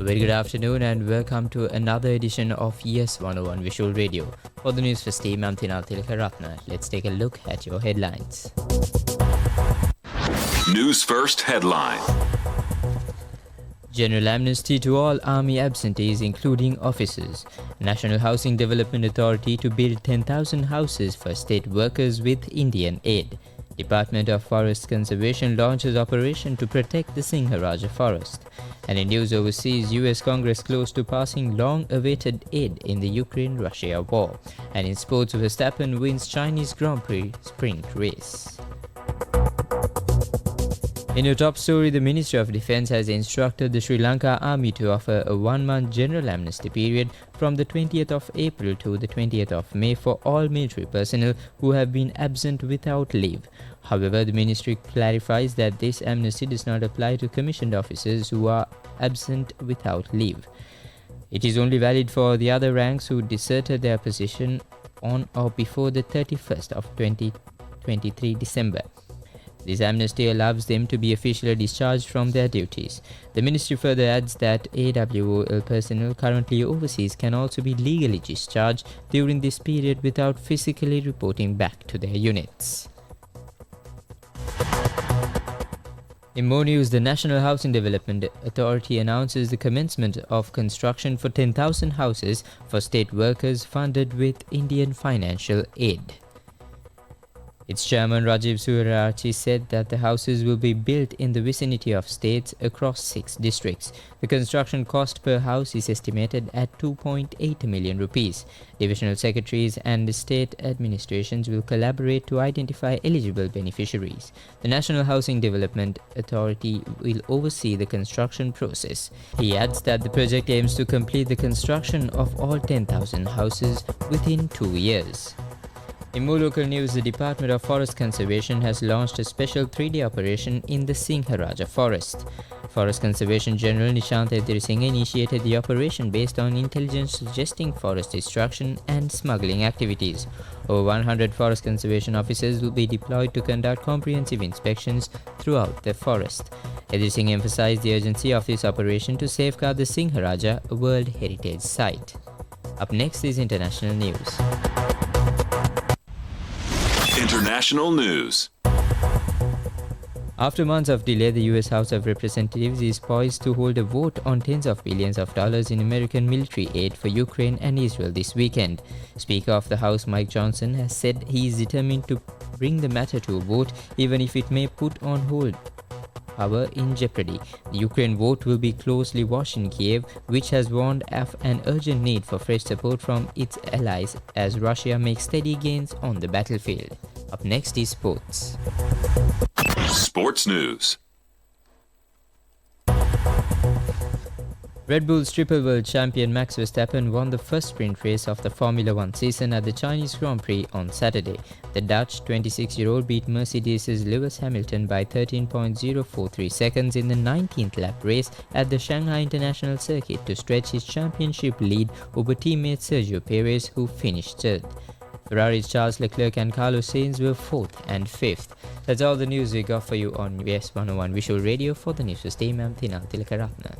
A very good afternoon and welcome to another edition of Yes 101 Visual Radio. For the Newsfirst team, I'm Sinharaja. Let's take a look at your headlines. Newsfirst headline. General amnesty to all army absentees including officers. National Housing Development Authority to build 10,000 houses for state workers with Indian aid. Department of Forest Conservation launches operation to protect the Sinharaja forest. And in news overseas, US Congress close to passing long-awaited aid in the Ukraine-Russia war. And in sports, Verstappen wins Chinese Grand Prix sprint race. In your top story, the Ministry of Defence has instructed the Sri Lanka Army to offer a one-month general amnesty period from the 20th of April to the 20th of May for all military personnel who have been absent without leave. However, the ministry clarifies that this amnesty does not apply to commissioned officers who are absent without leave. It is only valid for the other ranks who deserted their position on or before the 31st of 2023 December. This amnesty allows them to be officially discharged from their duties. The ministry further adds that AWOL personnel currently overseas can also be legally discharged during this period without physically reporting back to their units. In more news, the National Housing Development Authority announces the commencement of construction for 10,000 houses for state workers funded with Indian financial aid. Its chairman Rajiv Sinharaja said that the houses will be built in the vicinity of states across 6 districts. The construction cost per house is estimated at 2.8 million rupees. Divisional secretaries and the state administrations will collaborate to identify eligible beneficiaries. The National Housing Development Authority will oversee the construction process. He adds that the project aims to complete the construction of all 10,000 houses within 2 years. In more local news, the Department of Forest Conservation has launched a special 3-day operation in the Sinharaja forest. Forest Conservation General Nishant Singh initiated the operation based on intelligence suggesting forest destruction and smuggling activities. Over 100 forest conservation officers will be deployed to conduct comprehensive inspections throughout the forest. Singh emphasized the urgency of this operation to safeguard the Sinharaja, a World Heritage Site. Up next is international news. International news. After months of delay, the US House of Representatives is poised to hold a vote on tens of billions of dollars in American military aid for Ukraine and Israel this weekend. Speaker of the House Mike Johnson has said he is determined to bring the matter to a vote even if it may put on hold power in jeopardy. The Ukraine vote will be closely watched in Kiev, which has warned of an urgent need for fresh support from its allies as Russia makes steady gains on the battlefield. Up next is sports. Sports news. Red Bull's triple world champion Max Verstappen won the first sprint race of the Formula 1 season at the Chinese Grand Prix on Saturday. The Dutch 26-year-old beat Mercedes' Lewis Hamilton by 13.043 seconds in the 19th lap race at the Shanghai International Circuit to stretch his championship lead over teammate Sergio Perez, who finished third. Ferrari's Charles Leclerc and Carlos Sainz were 4th and 5th. That's all the news we got for you on Yes 101 Visual Radio. For the Newsfirst team, I'm Tinal Tilakaratna.